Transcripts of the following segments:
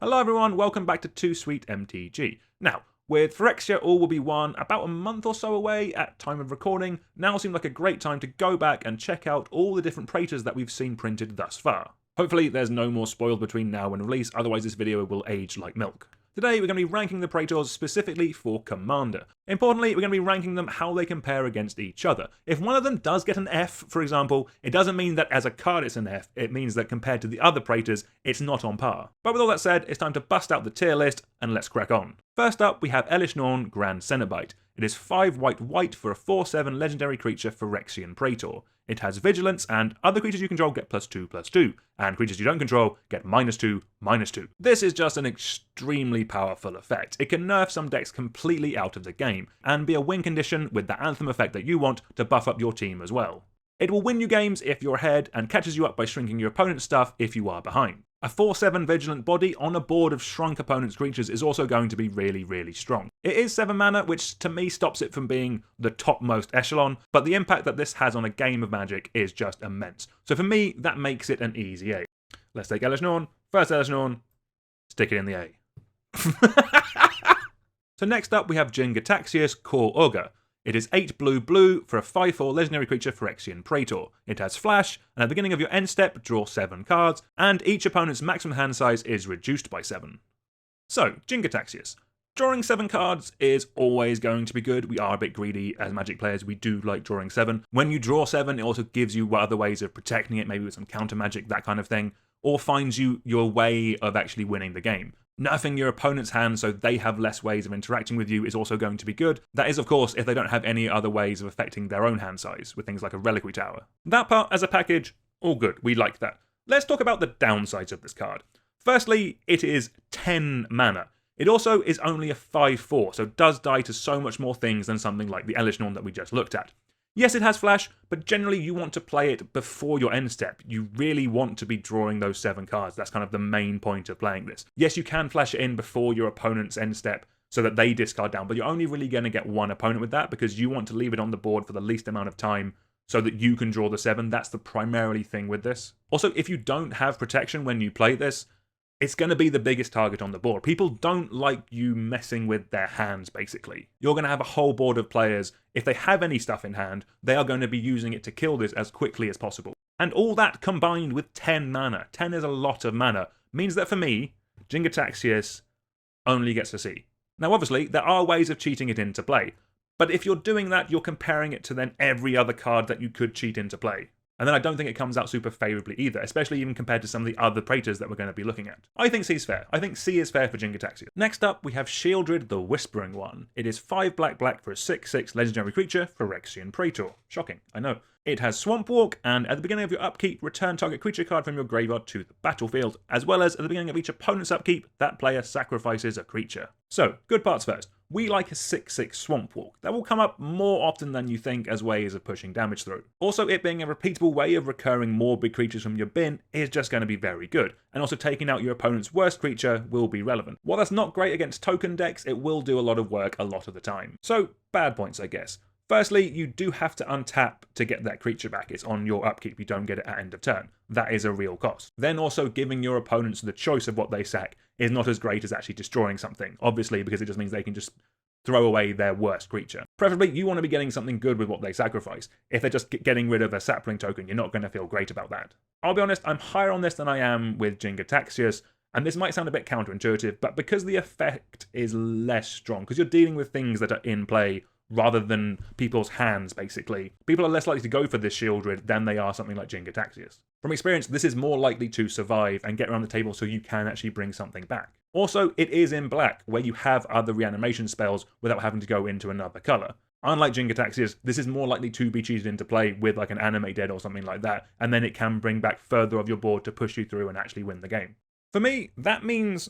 Hello everyone, welcome back to Too Sweet MTG. Now, with Phyrexia All Will Be One about a month or so away at time of recording, now seemed like a great time to go back and check out all the different Praetors that we've seen printed thus far. Hopefully there's no more spoiled between now and release, otherwise this video will age like milk. Today we're going to be ranking the Praetors specifically for Commander. Importantly, we're going to be ranking them how they compare against each other. If one of them does get an F, for example, it doesn't mean that as a card it's an F, it means that compared to the other Praetors, it's not on par. But with all that said, it's time to bust out the tier list and let's crack on. First up, we have Elesh Norn Grand Cenobite. It is 5 white for a 4/7 legendary creature Phyrexian Praetor. It has Vigilance, and other creatures you control get +2/+2, and creatures you don't control get -2/-2. This is just an extremely powerful effect. It can nerf some decks completely out of the game, and be a win condition with the Anthem effect that you want to buff up your team as well. It will win you games if you're ahead, and catches you up by shrinking your opponent's stuff if you are behind. A 4/7 Vigilant body on a board of shrunk opponent's creatures is also going to be really strong. It is 7 mana, which to me stops it from being the topmost echelon, but the impact that this has on a game of Magic is just immense. So for me, that makes it an easy A. Let's take Elesh Norn, first Elesh Norn, stick it in the A. So next up we have Jin-Gitaxias Core Ogre. It is 8 blue for a 5/4 legendary creature Phyrexian Praetor. It has Flash, and at the beginning of your end step, draw 7 cards, and each opponent's maximum hand size is reduced by 7. So, Jin-Gitaxias. Drawing 7 cards is always going to be good. We are a bit greedy as Magic players, we do like drawing 7. When you draw 7, it also gives you other ways of protecting it, maybe with some counter magic, that kind of thing, or finds you your way of actually winning the game. Nerfing your opponent's hand so they have less ways of interacting with you is also going to be good. That is, of course, if they don't have any other ways of affecting their own hand size, with things like a Reliquary Tower. That part, as a package, all good. We like that. Let's talk about the downsides of this card. Firstly, it is 10 mana. It also is only a 5/4, so does die to so much more things than something like the Elesh Norn that we just looked at. Yes, it has Flash, but generally you want to play it before your end step. You really want to be drawing those 7 cards. That's kind of the main point of playing this. Yes, you can flash it in before your opponent's end step so that they discard down, but you're only really going to get one opponent with that because you want to leave it on the board for the least amount of time so that you can draw the 7. That's the primarily thing with this. Also, if you don't have protection when you play this, it's going to be the biggest target on the board. People don't like you messing with their hands, basically. You're going to have a whole board of players. If they have any stuff in hand, they are going to be using it to kill this as quickly as possible. And all that combined with 10 mana, 10 is a lot of mana, means that for me, Jin-Gitaxias only gets a C. Now obviously, there are ways of cheating it into play, but if you're doing that, you're comparing it to then every other card that you could cheat into play. And then I don't think it comes out super favourably either, especially even compared to some of the other Praetors that we're going to be looking at. I think C is fair. I think C is fair for Jin-Gitaxias. Next up, we have Shieldred the Whispering One. It is 5 black for a 6/6 legendary creature, Phyrexian Praetor. Shocking, I know. It has Swamp Walk, and at the beginning of your upkeep, return target creature card from your graveyard to the battlefield, as well as at the beginning of each opponent's upkeep, that player sacrifices a creature. So, good parts first. We like a 6/6 Swamp Walk. That will come up more often than you think as ways of pushing damage through. Also, it being a repeatable way of recurring more big creatures from your bin is just going to be very good. And also taking out your opponent's worst creature will be relevant. While that's not great against token decks, it will do a lot of work a lot of the time. So, bad points, I guess. Firstly, you do have to untap to get that creature back. It's on your upkeep, you don't get it at end of turn. That is a real cost. Then also giving your opponents the choice of what they sack is not as great as actually destroying something, obviously because it just means they can just throw away their worst creature. Preferably, you want to be getting something good with what they sacrifice. If they're just getting rid of a sapling token, you're not going to feel great about that. I'll be honest, I'm higher on this than I am with Jin-Gitaxias, and this might sound a bit counterintuitive, but because the effect is less strong, because you're dealing with things that are in play rather than people's hands, basically, people are less likely to go for this Shieldred than they are something like Jin-Gitaxias. From experience, this is more likely to survive and get around the table so you can actually bring something back. Also, it is in black, where you have other reanimation spells without having to go into another colour. Unlike Jin-Gitaxias, this is more likely to be cheated into play with like an Animate Dead or something like that, and then it can bring back further of your board to push you through and actually win the game. For me, that means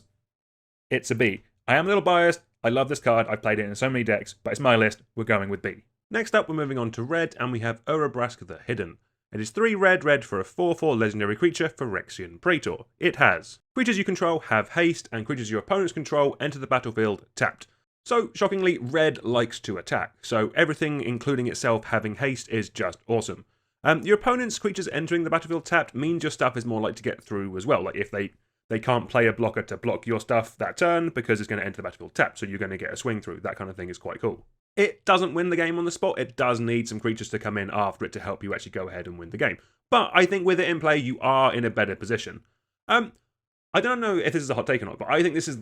it's a B. I am a little biased. I love this card, I've played it in so many decks, but it's my list, we're going with B. Next up, we're moving on to red, and we have Urabrask the Hidden. It is 3 red for a 4/4 legendary creature, Phyrexian Praetor. It has creatures you control have haste, and creatures your opponents control enter the battlefield tapped. So, shockingly, red likes to attack, so everything, including itself having haste, is just awesome. Your opponent's creatures entering the battlefield tapped means your stuff is more likely to get through as well. Like if they they can't play a blocker to block your stuff that turn because it's going to enter the battlefield tapped, so you're going to get a swing through. That kind of thing is quite cool. It doesn't win the game on the spot. It does need some creatures to come in after it to help you actually go ahead and win the game. But I think with it in play, you are in a better position. I don't know if this is a hot take or not, but I think this is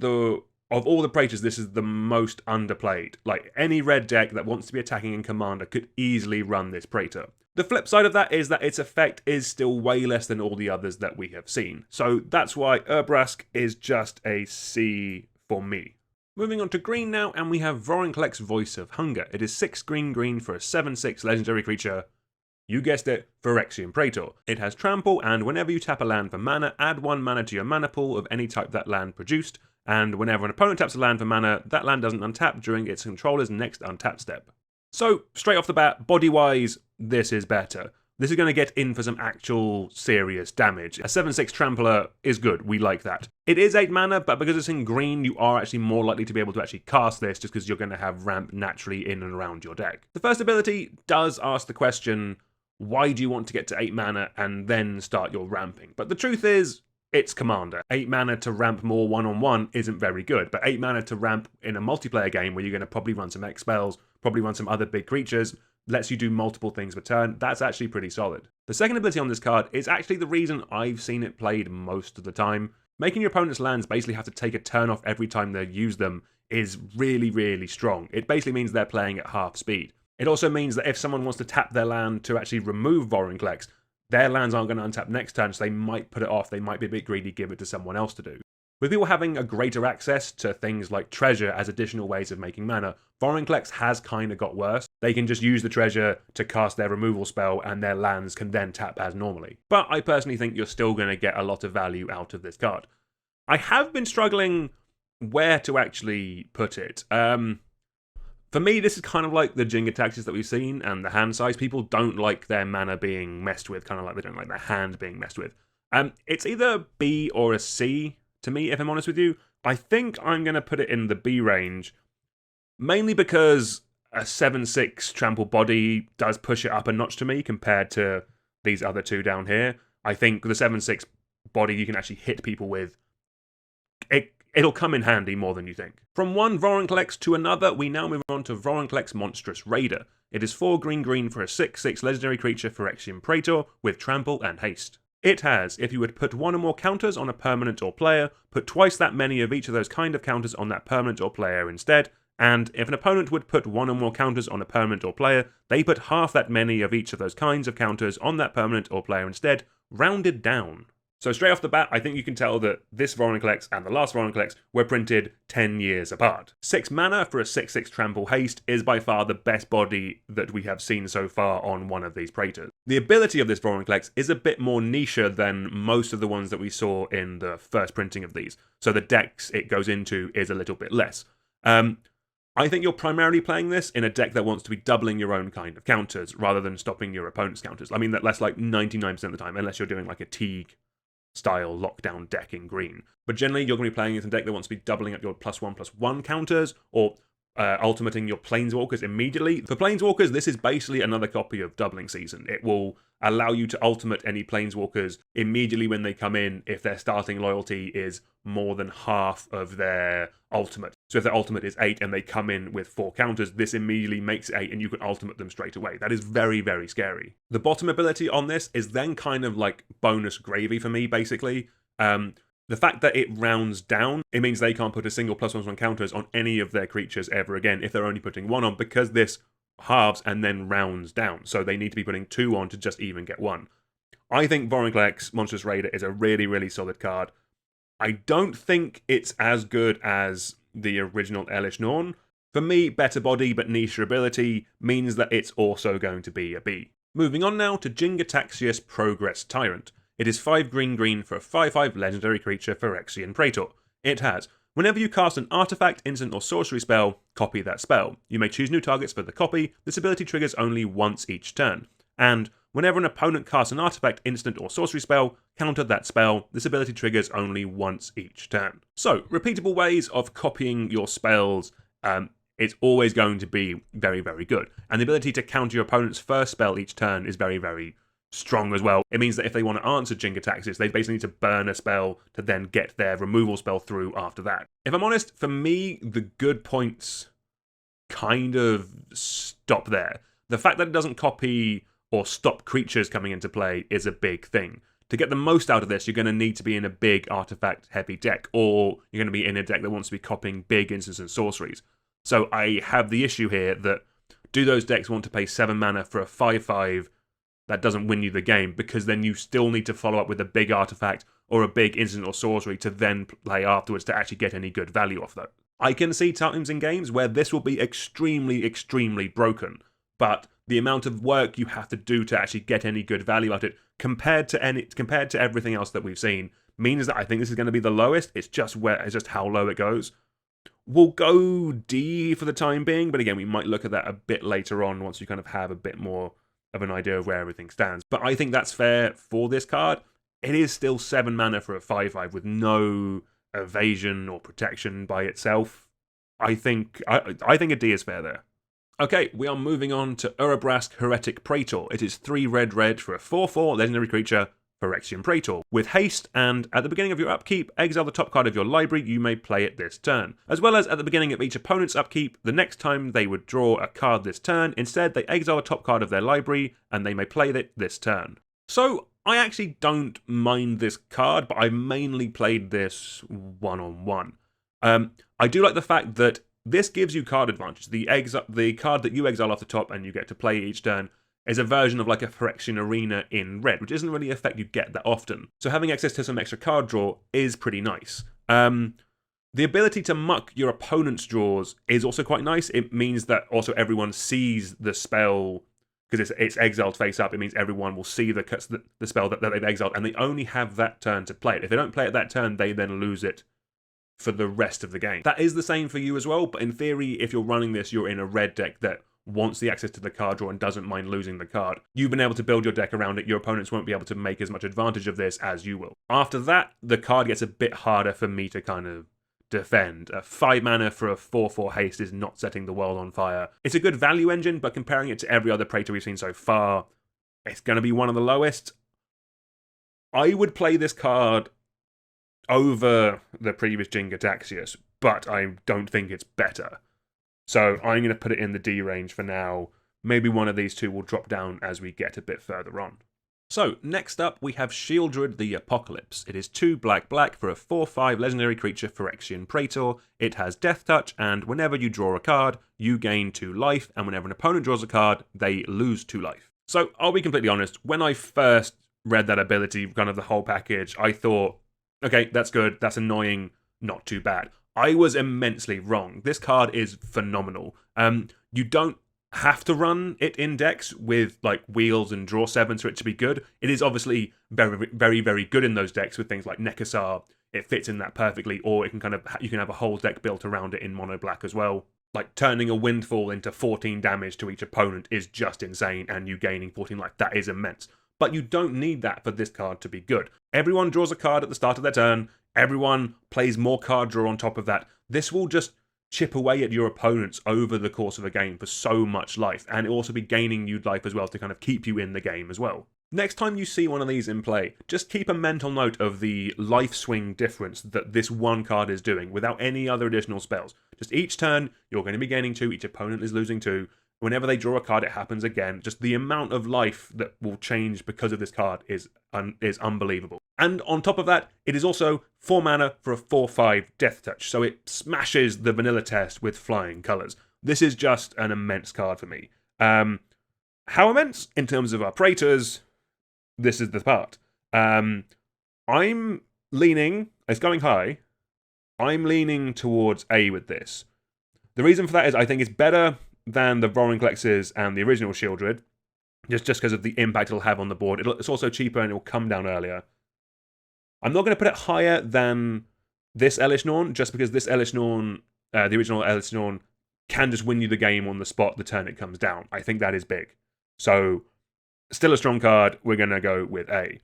of all the Praetors, this is the most underplayed. Like, any red deck that wants to be attacking in Commander could easily run this Praetor. The flip side of that is that its effect is still way less than all the others that we have seen. So that's why Urbrask is just a C for me. Moving on to green now, and we have Vorinclex Voice of Hunger. It is 6 green for a 7/6 legendary creature. You guessed it, Phyrexian Praetor. It has trample, and whenever you tap a land for mana, add 1 mana to your mana pool of any type that land produced, and whenever an opponent taps a land for mana, that land doesn't untap during its controller's next untap step. So, straight off the bat, body-wise, this is better. This is going to get in for some actual serious damage. A 7/6 Trampler is good, we like that. It is 8 mana, but because it's in green, you are actually more likely to be able to actually cast this just because you're going to have ramp naturally in and around your deck. The first ability does ask the question, why do you want to get to 8 mana and then start your ramping? But the truth is, it's Commander. 8 mana to ramp more one-on-one isn't very good, but 8 mana to ramp in a multiplayer game where you're going to probably run some X spells, probably run some other big creatures, lets you do multiple things per turn, that's actually pretty solid. The second ability on this card is actually the reason I've seen it played most of the time. Making your opponent's lands basically have to take a turn off every time they use them is really, really strong. It basically means they're playing at half speed. It also means that if someone wants to tap their land to actually remove Vorinclex, their lands aren't going to untap next turn, so they might put it off, they might be a bit greedy, give it to someone else to do. With people having a greater access to things like treasure as additional ways of making mana, Vorinclex has kind of got worse. They can just use the treasure to cast their removal spell and their lands can then tap as normally. But I personally think you're still going to get a lot of value out of this card. I have been struggling where to actually put it. For me, this is kind of like the Jinga taxes that we've seen and the hand size. People don't like their mana being messed with, kind of like they don't like their hand being messed with. It's either B or a C to me, if I'm honest with you. I think I'm going to put it in the B range, mainly because a 7/6 trample body does push it up a notch to me compared to these other two down here. I think the 7/6 body you can actually hit people with, it'll come in handy more than you think. From one Vorinclex to another, we now move on to Vorinclex Monstrous Raider. It is 4 green for a 6/6 legendary creature Phyrexian Praetor with trample and haste. It has, if you would put 1 or more counters on a permanent or player, put twice that many of each of those kind of counters on that permanent or player instead, and if an opponent would put 1 or more counters on a permanent or player, they put half that many of each of those kinds of counters on that permanent or player instead, rounded down. So straight off the bat, I think you can tell that this Vorinclex and the last Vorinclex were printed 10 years apart. 6 mana for a 6/6 trample haste is by far the best body that we have seen so far on one of these Praetors. The ability of this Vorinclex is a bit more niche than most of the ones that we saw in the first printing of these, so the decks it goes into is a little bit less. I think you're primarily playing this in a deck that wants to be doubling your own kind of counters rather than stopping your opponent's counters. I mean, that's like 99% of the time, unless you're doing like a Teague style lockdown deck in green. But generally, you're going to be playing it in a deck that wants to be doubling up your +1/+1 counters, or ultimating your Planeswalkers immediately. For Planeswalkers, this is basically another copy of Doubling Season. It will allow you to ultimate any Planeswalkers immediately when they come in if their starting loyalty is more than half of their ultimate. So if their ultimate is 8 and they come in with 4 counters, this immediately makes it 8 and you can ultimate them straight away. That is very, very scary. The bottom ability on this is then kind of like bonus gravy for me, basically. The fact that it rounds down, it means they can't put a single +1/+1 counters on any of their creatures ever again if they're only putting 1 on, because this halves and then rounds down. So they need to be putting 2 on to just even get 1. I think Vorinclex Monstrous Raider is a really, really solid card. I don't think it's as good as the original Elish Norn. For me, better body but niche ability means that it's also going to be a B. Moving on now to Jingataxius Progress Tyrant. It is 5 green for a 5/5 legendary creature Phyrexian Praetor. It has, whenever you cast an artifact, instant, or sorcery spell, copy that spell. You may choose new targets for the copy. This ability triggers only once each turn. And whenever an opponent casts an artifact, instant, or sorcery spell, counter that spell. This ability triggers only once each turn. So, repeatable ways of copying your spells, it's always going to be very, very good. And the ability to counter your opponent's first spell each turn is very, very strong as well. It means that if they want to answer Jin-Gitaxias, they basically need to burn a spell to then get their removal spell through after that. If I'm honest, for me, the good points kind of stop there. The fact that it doesn't copy or stop creatures coming into play is a big thing. To get the most out of this, you're going to need to be in a big artifact-heavy deck, or you're going to be in a deck that wants to be copying big instants and sorceries. So I have the issue here that do those decks want to pay 7 mana for a 5/5 that doesn't win you the game, because then you still need to follow up with a big artifact or a big instant or sorcery to then play afterwards to actually get any good value off that. I can see times in games where this will be extremely, extremely broken, but the amount of work you have to do to actually get any good value out of it, compared to everything else that we've seen, means that I think this is going to be the lowest. It's just how low it goes. We'll go D for the time being, but again, we might look at that a bit later on once you kind of have a bit more of an idea of where everything stands. But I think that's fair for this card. It is still 7 mana for a 5/5 with no evasion or protection by itself. I think a D is fair there. Okay, we are moving on to Urabrask Heretic Praetor. It is 3 red for a 4/4 legendary creature, Phyrexian Praetor. With haste, and at the beginning of your upkeep, exile the top card of your library. You may play it this turn. As well as at the beginning of each opponent's upkeep, the next time they would draw a card this turn, instead they exile a top card of their library, and they may play it this turn. So, I actually don't mind this card, but I mainly played this one-on-one. I do like the fact that this gives you card advantage. The card that you exile off the top and you get to play each turn is a version of like a Phyrexian Arena in red, which isn't really an effect you get that often. So having access to some extra card draw is pretty nice. The ability to muck your opponent's draws is also quite nice. It means that also everyone sees the spell, because it's exiled face up. It means everyone will see the spell that they've exiled, and they only have that turn to play it. If they don't play it that turn, they then lose it for the rest of the game. That is the same for you as well, but in theory, if you're running this, you're in a red deck that wants the access to the card draw and doesn't mind losing the card. You've been able to build your deck around it. Your opponents won't be able to make as much advantage of this as you will. After that, the card gets a bit harder for me to kind of defend. 5 mana for a 4/4 haste is not setting the world on fire. It's a good value engine, but comparing it to every other Praetor we've seen so far, it's going to be one of the lowest. I would play this card over the previous Jin-Gitaxias, but I don't think it's better. So I'm going to put it in the D range for now. Maybe one of these two will drop down as we get a bit further on. So, next up we have Shieldred the Apocalypse. It is 2 black for a 4/5 legendary creature Phyrexian Praetor. It has Death Touch, and whenever you draw a card, you gain 2 life, and whenever an opponent draws a card, they lose 2 life. So, I'll be completely honest, when I first read that ability, kind of the whole package, I thought, okay, that's good, that's annoying, not too bad. I was immensely wrong. This card is phenomenal. You don't have to run it in decks with like wheels and draw 7s for it to be good. It is obviously very, very, very good in those decks with things like Nekasar. It fits in that perfectly, or it can you can have a whole deck built around it in mono black as well. Like turning a Windfall into 14 damage to each opponent is just insane, and you gaining 14 life, that is immense. But you don't need that for this card to be good. Everyone draws a card at the start of their turn. Everyone plays more card draw on top of that. This will just chip away at your opponents over the course of a game for so much life, and it will also be gaining you life as well to kind of keep you in the game as well. Next time you see one of these in play, just keep a mental note of the life swing difference that this one card is doing without any other additional spells. Just each turn, you're going to be gaining 2, each opponent is losing 2. Whenever they draw a card, it happens again. Just the amount of life that will change because of this card is unbelievable. And on top of that, it is also 4 mana for a 4/5 Death Touch, so it smashes the vanilla test with flying colours. This is just an immense card for me. How immense? In terms of our Praetors, this is the part. I'm leaning, it's going high, I'm leaning towards A with this. The reason for that is I think it's better than the Roaring Klexes and the original Shieldred, just because of the impact it'll have on the board. It's also cheaper and it'll come down earlier. I'm not going to put it higher than this Elish Norn, just because this Elish Norn, the original Elish Norn, can just win you the game on the spot the turn it comes down. I think that is big. So, still a strong card. We're going to go with A.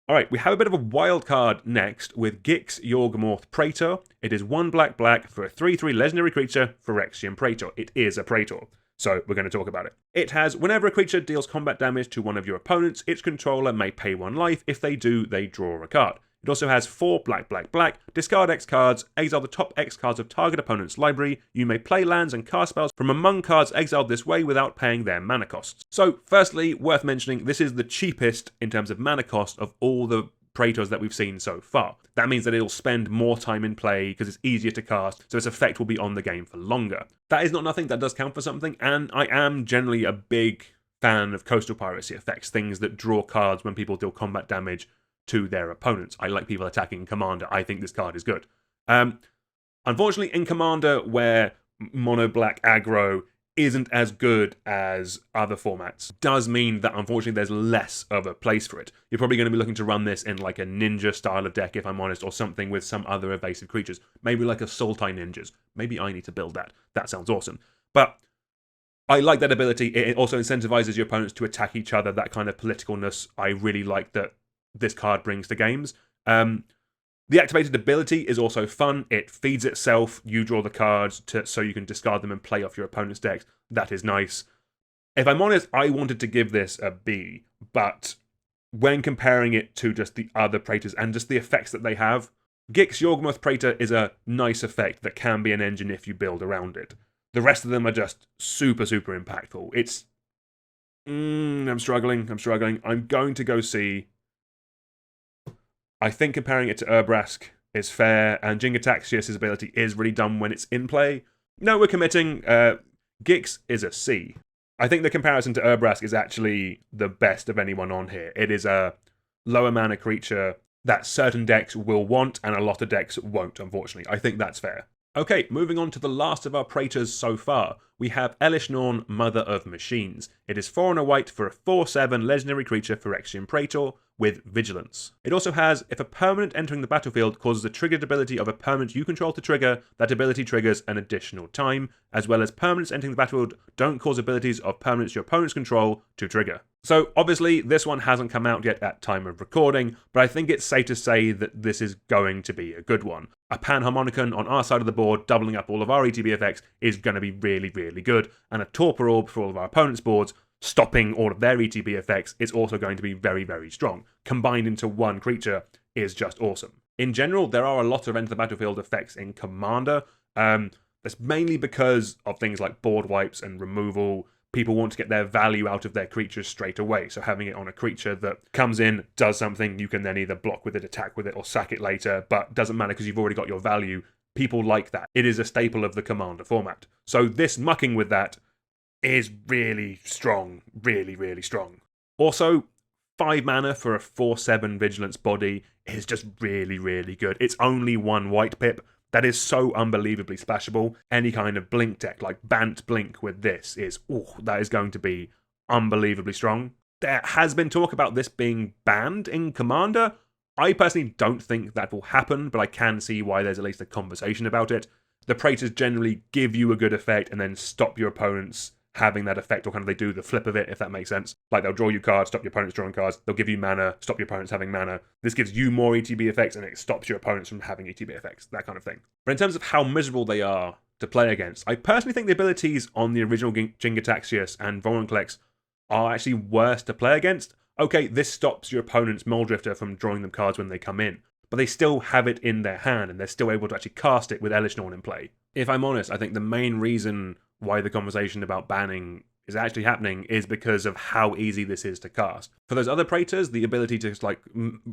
Alright, we have a bit of a wild card next with Gix Yorgmorth Praetor. It is 1 black for a 3/3 legendary creature, Phyrexian Praetor. It is a Praetor. so we're going to talk about it. It has, whenever a creature deals combat damage to one of your opponents, its controller may pay 1 life. If they do, they draw a card. It also has 4 black, black, black, discard X cards, exile the top X cards of target opponent's library. You may play lands and cast spells from among cards exiled this way without paying their mana costs. So, firstly, worth mentioning, this is the cheapest in terms of mana cost of all the Praetors that we've seen so far. That means that it'll spend more time in play because it's easier to cast, so its effect will be on the game for longer. That is not nothing, that does count for something, and I am generally a big fan of coastal piracy effects, things that draw cards when people deal combat damage to their opponents. I like people attacking Commander. I think this card is good. Unfortunately, in Commander, where mono black aggro isn't as good as other formats, does mean that unfortunately there's less of a place for it. You're probably going to be looking to run this in like a ninja style of deck, if I'm honest, or something with some other evasive creatures. Maybe like a Sultai Ninjas. Maybe I need to build that. That sounds awesome. But I like that ability. It also incentivizes your opponents to attack each other, that kind of politicalness I really like that this card brings to games. The activated ability is also fun. It feeds itself. You draw the cards so you can discard them and play off your opponent's decks. That is nice. If I'm honest, I wanted to give this a B, but when comparing it to just the other Praetors and just the effects that they have, Gix Yawgmoth Praetor is a nice effect that can be an engine if you build around it. The rest of them are just super, super impactful. It's... I'm struggling. I'm going to go C. I think comparing it to Urbrask is fair, and Jingataxius' ability is really dumb when it's in play. No, we're committing. Gix is a C. I think the comparison to Urbrask is actually the best of anyone on here. It is a lower mana creature that certain decks will want, and a lot of decks won't, unfortunately. I think that's fair. Okay, moving on to the last of our Praetors so far. We have Elishnorn, Mother of Machines. It is 4 and a white for a 4/7 legendary creature Phyrexian Praetor with Vigilance. It also has, if a permanent entering the battlefield causes a triggered ability of a permanent you control to trigger, that ability triggers an additional time, as well as permanents entering the battlefield don't cause abilities of permanents your opponents control to trigger. So obviously this one hasn't come out yet at time of recording, but I think it's safe to say that this is going to be a good one. A Panharmonicon on our side of the board doubling up all of our ETB effects is going to be really, really good, and a Torpor Orb for all of our opponents' boards stopping all of their ETB effects is also going to be very, very strong. Combined into one creature is just awesome. In general, there are a lot of enter the battlefield effects in Commander. That's mainly because of things like board wipes and removal. People want to get their value out of their creatures straight away, so having it on a creature that comes in, does something, you can then either block with it, attack with it, or sack it later, but doesn't matter because you've already got your value. People like that. It is a staple of the Commander format. So this mucking with that is really strong. Really, really strong. Also, 5 mana for a 4/7 Vigilance body is just really, really good. It's only 1 white pip. That is so unbelievably splashable. Any kind of blink deck, like Bant Blink with this, that is going to be unbelievably strong. There has been talk about this being banned in Commander. I personally don't think that will happen, but I can see why there's at least a conversation about it. The Praetors generally give you a good effect and then stop your opponents having that effect, or kind of they do the flip of it, if that makes sense. Like they'll draw you cards, stop your opponents drawing cards, they'll give you mana, stop your opponents having mana. This gives you more ETB effects and it stops your opponents from having ETB effects, that kind of thing. But in terms of how miserable they are to play against, I personally think the abilities on the original Jingataxius and Vorinclex are actually worse to play against. Okay, this stops your opponent's Muldrifter from drawing them cards when they come in, but they still have it in their hand and they're still able to actually cast it with Elishnorn in play. If I'm honest, I think the main reason why the conversation about banning is actually happening is because of how easy this is to cast. For those other Praetors, the ability to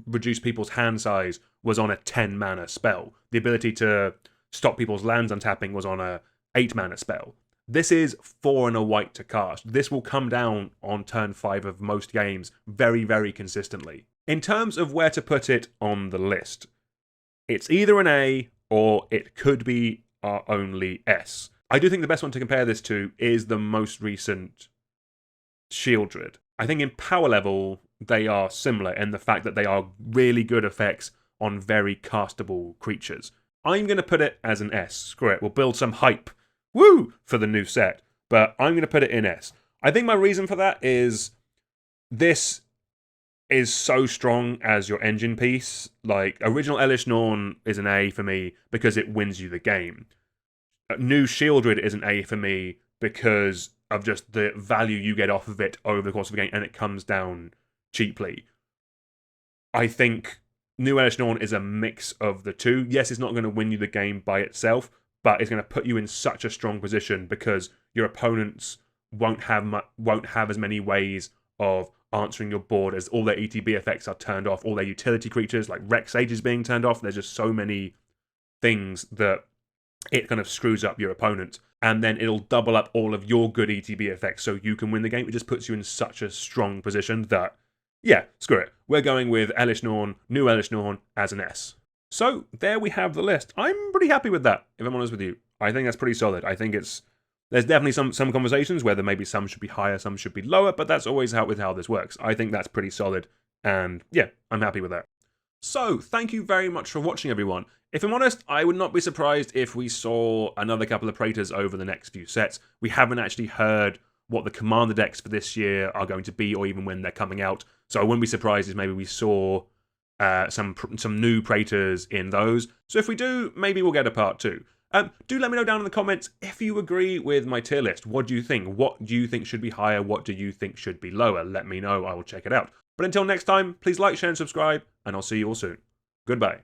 reduce people's hand size was on a 10 mana spell. The ability to stop people's lands untapping was on a 8 mana spell. This is 4 and a white to cast. This will come down on turn 5 of most games very, very consistently. In terms of where to put it on the list, it's either an A or it could be our only S. I do think the best one to compare this to is the most recent Shieldred. I think in power level, they are similar in the fact that they are really good effects on very castable creatures. I'm going to put it as an S. Screw it, we'll build some hype. Woo! For the new set. But I'm going to put it in S. I think my reason for that is this is so strong as your engine piece. Like, original Elishnorn is an A for me because it wins you the game. New Shieldred is an A for me because of just the value you get off of it over the course of the game, and it comes down cheaply. I think New Elish Norn is a mix of the two. Yes, it's not going to win you the game by itself, but it's going to put you in such a strong position because your opponents won't have as many ways of answering your board, as all their ETB effects are turned off, all their utility creatures like Rex Sage is being turned off. There's just so many things that it kind of screws up your opponent, and then it'll double up all of your good ETB effects so you can win the game. It just puts you in such a strong position that, yeah, screw it. We're going with Elish Norn, New Elish Norn as an S. So there we have the list. I'm pretty happy with that, if I'm honest with you. I think that's pretty solid. I think there's definitely some conversations where maybe some should be higher, some should be lower, but that's always how this works. I think that's pretty solid, and yeah, I'm happy with that. So, thank you very much for watching, everyone. If I'm honest, I would not be surprised if we saw another couple of Praetors over the next few sets. We haven't actually heard what the Commander decks for this year are going to be, or even when they're coming out. So I wouldn't be surprised if maybe we saw some new Praetors in those. So if we do, maybe we'll get a part 2. Do let me know down in the comments if you agree with my tier list. What do you think? What do you think should be higher? What do you think should be lower? Let me know. I will check it out. But until next time, please like, share, and subscribe, and I'll see you all soon. Goodbye.